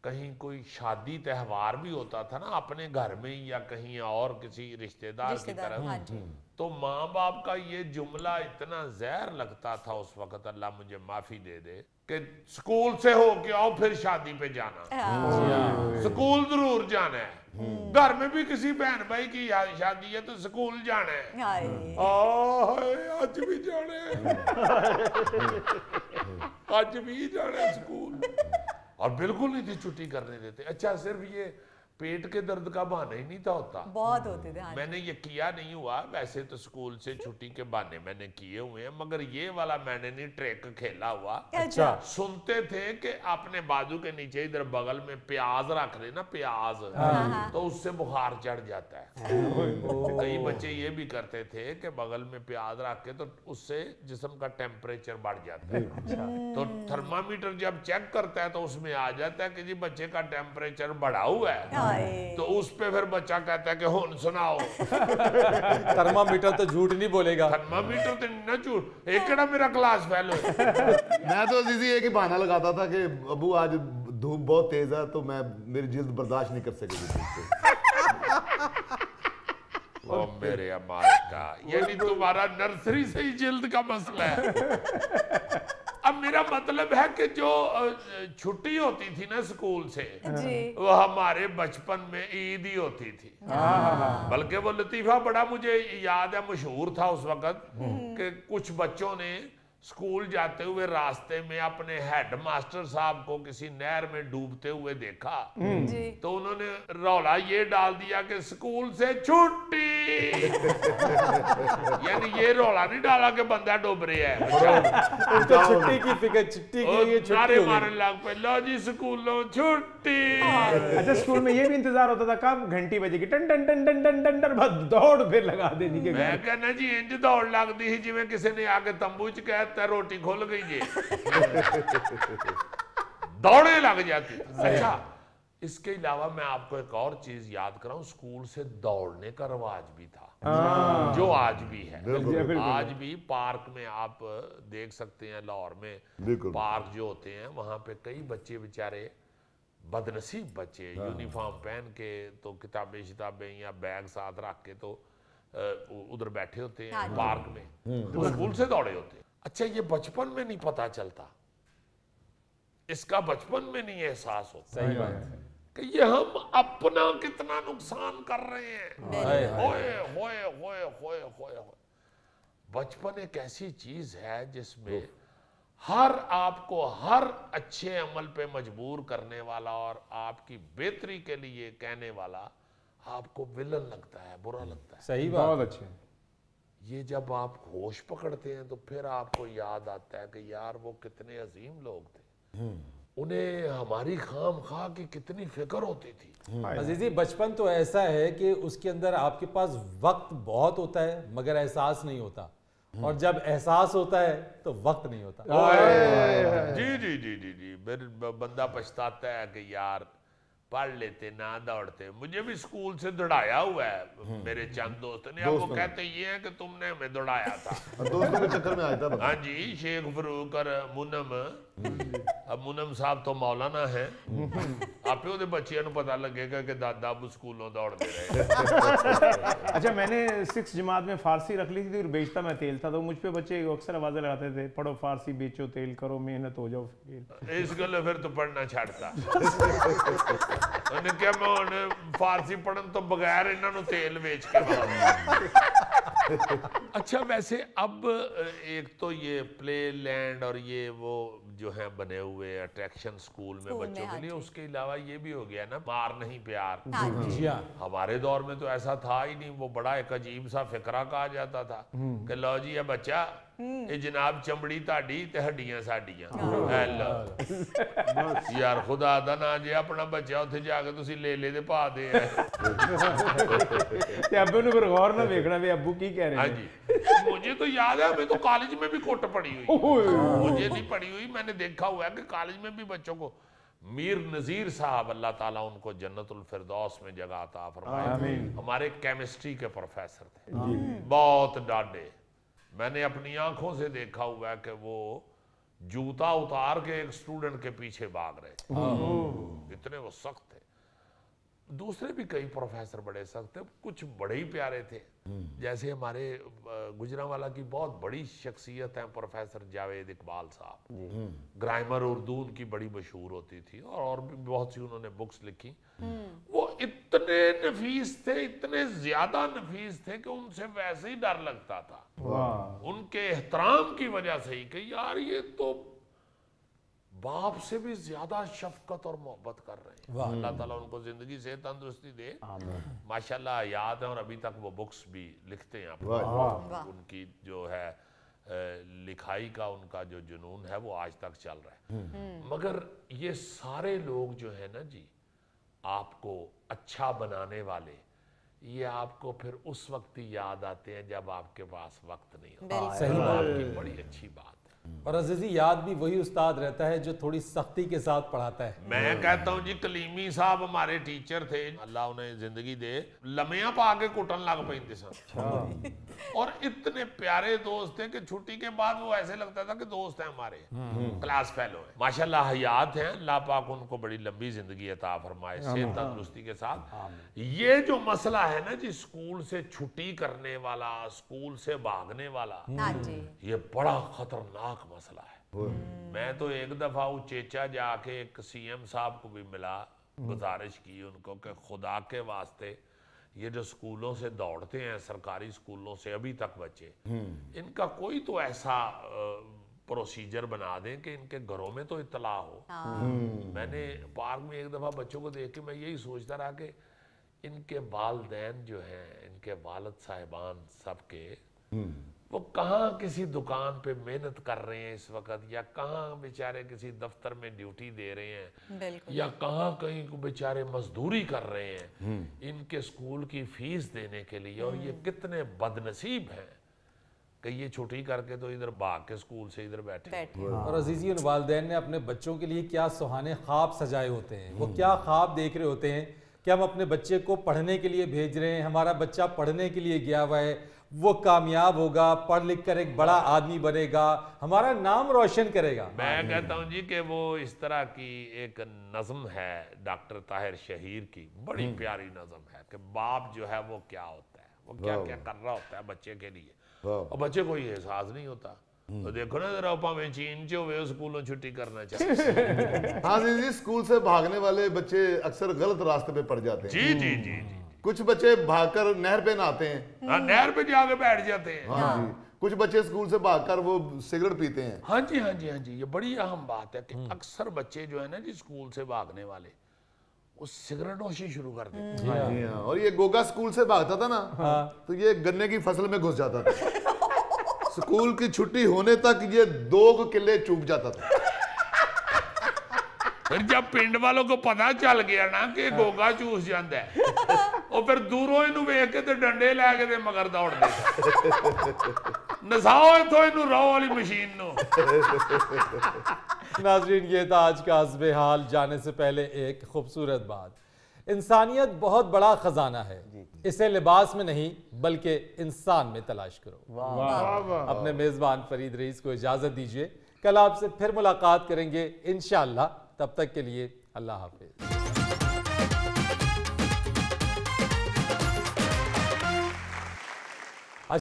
कहीं कोई शादी त्योहार भी होता था ना अपने घर में या कहीं और किसी रिश्तेदार की तरफ, तो माँ बाप का ये जुमला इतना जहर लगता था उस वक्त, अल्लाह मुझे माफी दे दे, कि स्कूल से होके आओ फिर शादी पे जाना। स्कूल जरूर जाना है, घर में भी किसी बहन भाई की शादी है तो स्कूल जाना है। आज भी जाना है, आज भी जाना है स्कूल। और बिल्कुल नहीं थी छुट्टी करने देते। अच्छा, सिर्फ ये पेट के दर्द का बहाना ही नहीं था होता, बहुत होते थे। मैंने ये किया नहीं हुआ, वैसे तो स्कूल से छुट्टी के बहाने मैंने किए हुए हैं, मगर ये वाला मैंने नहीं ट्रिक खेला हुआ। अच्छा, सुनते थे कि अपने बाजू के नीचे इधर बगल में प्याज रख लेना, प्याज, तो उससे बुखार चढ़ जाता है। कई बच्चे ये भी करते थे कि बगल में प्याज रख के, तो उससे जिस्म का टेम्परेचर बढ़ जाता है। तो थर्मामीटर जब चेक करता है तो उसमें आ जाता है कि जी बच्चे का टेम्परेचर बढ़ा हुआ है, तो उस पे फिर बच्चा कहता है कि हुन सुनाओ। थर्मामीटर तो झूठ नहीं बोलेगा, थर्मामीटर तो ना झूठ, एक केड़ा मेरा क्लास फेल हो। मैं तो अजीजी एक ही बहाना लगाता था कि अबू आज धूप बहुत तेज है तो मैं मेरी जिल्द बर्दाश्त नहीं कर सकेगी। ओ मेरे अम्मा का, यानी तुम्हारा नर्सरी से ही जिल्द का मसला है। अब मेरा मतलब है कि जो छुट्टी होती थी ना स्कूल से, वो हमारे बचपन में ईद ही होती थी। बल्कि वो लतीफा बड़ा मुझे याद है, मशहूर था उस वक्त, कि कुछ बच्चों ने स्कूल जाते हुए रास्ते में अपने हेड मास्टर साहब को किसी नहर में डूबते हुए देखा, तो उन्होंने रौला ये डाल दिया कि स्कूल से छुट्टी। यानी ये रौला नहीं डाला कि बंदा डूब रहा है, तो छुट्टी की फिक्र, छुट्टी की ये छुट्टी हो मारने लग पे, लो जी स्कूलों छुट्टी। अच्छा, स्कूल में ये भी इंतजार होता था कब घंटी बजेगी, टन टन टन टन टन टन टन, बस दौड़ फिर लगा देनी के। मैं कहना जी इंज दौड़ लगती ही जिवें किसी ने आके तंबू च कहता रोटी खुल गई जी। दौड़े लग जाती। अच्छा, इसके अलावा मैं आपको एक और चीज याद कराऊं, स्कूल से दौड़ने का रवाज भी था, जो आज भी है। आज भी पार्क में आप देख सकते हैं, लाहौर में पार्क जो होते हैं वहां पे कई बच्चे बेचारे बदनसीब बच्चे यूनिफॉर्म पहन के तो किताबें शिताबें या बैग साथ रख के तो उधर बैठे होते हैं पार्क में, तो स्कूल से दौड़े होते हैं। अच्छा, ये बचपन में नहीं पता चलता, इसका बचपन में नहीं एहसास होता। सही बात है कि ये हम अपना कितना नुकसान कर रहे हैं। होए होए होए होए होए। बचपन एक ऐसी चीज है जिसमें हर आपको हर अच्छे अमल पे मजबूर करने वाला और आपकी बेहतरी के लिए कहने वाला आपको विलन लगता है, बुरा लगता है। सही बात, बहुत अच्छे। ये जब आप होश पकड़ते हैं तो फिर आपको याद आता है कि यार वो कितने अजीम लोग थे, उन्हें हमारी खाम खा की कितनी फिक्र होती थी। अजीजी, बचपन तो ऐसा है कि उसके अंदर आपके पास वक्त बहुत होता है मगर एहसास नहीं होता, और जब एहसास होता है तो वक्त नहीं होता। जी जी जी जी जी, बंदा पछताता है कि यार पढ़ लेते ना दौड़ते। मुझे भी स्कूल से दौड़ाया हुआ है मेरे चंद दोस्त ने। अब वो कहते ये है कि तुमने हमें दौड़ाया था। दोस्तों के चक्कर में आया था। हाँ जी, शेख फरूक और मुनम। अब मुनम साहब तो मौलाना है, आपे ਉਹਦੇ ਬੱਚਿਆਂ ਨੂੰ पता लगेगा कि दादा अब स्कूलों दौड़ते रहे। अच्छा, मैंने 6th जमात में फारसी रख ली थी और बेचता मैं तेल था, तो मुझ पे बच्चे अक्सर आवाजें लगाते थे, पढ़ो फारसी, बेचो तेल, करो मेहनत, हो जाओ फेल। इस गल फिर तो पढ़ना छाड़ता। उन्हें क्या मैं हुण फारसी पढ़न तो बगैर इन्हां नूं तेल बेच के अच्छा वैसे अब एक तो ये प्ले लैंड और ये वो जो है बने हुए अट्रैक्शन स्कूल में बच्चों के लिए, उसके अलावा ये भी हो गया ना मार नहीं प्यार। जी हाँ, हमारे दौर में तो ऐसा था ही नहीं, वो बड़ा एक अजीब सा फिक्रा कहा जाता था कि लो जी ये बच्चा ये जनाब चमड़ी ताड़ी ते हड्डियां साडियां यार खुदा दा ना जे अपना बच्चा उत्थे जाके तुसी ले दे पा दे ते अब्बू ने फिर गौर ना देखना भी अब्बू की कह रहे हाँ हैं। जी मुझे तो याद है मैं तो कॉलेज में भी कोट पड़ी हुई, मुझे नहीं पड़ी हुई, मैंने देखा हुआ है कि कॉलेज में भी बच्चों को मीर नजीर साहब अल्लाह ताला उनको जन्नतुल फिरदौस में जगह अता फरमाए, हमारे केमिस्ट्री के प्रोफेसर थे, बहुत डांटे। मैंने अपनी आंखों से देखा हुआ है कि वो जूता उतार के एक स्टूडेंट के पीछे भाग रहे थे, इतने वो सख्त थे। दूसरे भी कई प्रोफेसर बड़े सख्त थे, कुछ बड़े ही प्यारे थे, जैसे हमारे गुजरांवाला की बहुत बड़ी शख्सियत है प्रोफेसर जावेद इकबाल साहब, ग्रामर उर्दू उनकी बड़ी मशहूर होती थी और भी बहुत सी उन्होंने बुक्स लिखी। वो इतने नफीस थे, इतने ज्यादा नफीस थे कि उनसे वैसे ही डर लगता था, उनके एहतराम की वजह से ही कि यार ये तो बाप से भी ज्यादा शफकत और मोहब्बत कर रहे हैं। अल्लाह ताला उनको जिंदगी से तंदुरुस्ती दे, माशाल्लाह याद है, और अभी तक वो बुक्स भी लिखते हैं। उनकी जो है लिखाई का उनका जो जुनून है वो आज तक चल रहा है। मगर ये सारे लोग जो है ना जी आपको अच्छा बनाने वाले, ये आपको फिर उस वक्त ही याद आते हैं जब आपके पास वक्त नहीं होता। सही बात की बड़ी अच्छी बात है। और अजीजी याद भी वही उस्ताद रहता है जो थोड़ी सख्ती के साथ पढ़ाता है। मैं कहता हूँ जी कलीमी साहब हमारे टीचर थे, अल्लाह उन्हें जिंदगी दे, लमिया पा के कुटन लग पैंदे सन और इतने प्यारे दोस्त थे कि छुट्टी के बाद वो ऐसे लगता था कि दोस्त हैं हमारे, क्लास फेलो हैं, माशाल्लाह हयात हैं, अल्लाह पाक उनको बड़ी लंबी जिंदगी अता फरमाए सेहत तंदुरुस्ती के साथ। ये जो मसला है ना जी स्कूल से छुट्टी करने वाला, स्कूल से भागने वाला, ये बड़ा खतरनाक मसला है। मैं तो एक दफा उचेचा जाके एक सीएम साहब को भी मिला, गुजारिश की उनको कि खुदा के वास्ते ये जो स्कूलों से दौड़ते हैं सरकारी स्कूलों से अभी तक बच्चे, इनका कोई तो ऐसा प्रोसीजर बना दें कि इनके घरों में तो इत्तला हो। मैंने पार्क में एक दफा बच्चों को देख के मैं यही सोचता रहा कि इनके वालिदैन जो हैं, इनके वालिद साहिबान सबके, वो कहाँ किसी दुकान पे मेहनत कर रहे हैं इस वक्त, या कहाँ बेचारे किसी दफ्तर में ड्यूटी दे रहे हैं, या कहाँ कहीं को बेचारे मजदूरी कर रहे हैं इनके स्कूल की फीस देने के लिए। और ये कितने बदनसीब हैं कि ये छुट्टी करके तो इधर भाग के स्कूल से इधर बैठे। और अजीजी उन वालिदैन ने अपने बच्चों के लिए क्या सुहाने ख्वाब सजाए होते हैं, वो क्या ख्वाब देख रहे होते हैं कि हम अपने बच्चे को पढ़ने के लिए भेज रहे हैं, हमारा बच्चा पढ़ने के लिए गया हुआ है, वो कामयाब होगा, पढ़ लिख कर एक बड़ा आदमी बनेगा, हमारा नाम रोशन करेगा। मैं कहता हूँ जी कि वो इस तरह की एक नज़म है डॉक्टर ताहिर शहीर की, बड़ी प्यारी नज़म है कि बाप जो है वो क्या होता है, वो क्या क्या कर रहा होता है बच्चे के लिए, और बच्चे को ये एहसास नहीं होता। तो देखो ना जरा भावें चीन च होवे स्कूलों छुट्टी करना चाहिए। हाँ जी, स्कूल से भागने वाले बच्चे अक्सर गलत रास्ते पे पड़ जाते हैं। जी जी जी जी। कुछ बच्चे भागकर नहर पे नहाते हैं। हाँ, नहर पे जाके बैठ जाते हैं। हाँ जी, कुछ बच्चे स्कूल से भागकर वो सिगरेट पीते हैं। हाँ जी हाँ जी हाँ जी, ये बड़ी अहम बात है कि अक्सर बच्चे जो है ना जी स्कूल से भागने वाले वो सिगरेट नोशी शुरू कर देते हैं। जी हाँ, और ये गोगा स्कूल से भागता था ना, तो ये गन्ने की फसल में घुस जाता था। स्कूल की छुट्टी होने तक ये 2 किले चूक जाता था। फिर जब पिंड वालों को पता चल गया ना कि गोगा चूस जाता है, और फिर दूरों इनू वेख के ते डंडे लैके ते मगर दौड़ दे नसाओ इथों इनू रो वाली मशीन नो। नाज़रीन ये था आज का हस्बे हाल। जाने से पहले एक खूबसूरत बात, इंसानियत बहुत बड़ा खजाना है, इसे लिबास में नहीं बल्कि इंसान में तलाश करो। अपने मेजबान फरीद रईस को इजाजत दीजिए, कल आपसे फिर मुलाकात करेंगे इंशाअल्लाह। तब तक के लिए अल्लाह हाफिज।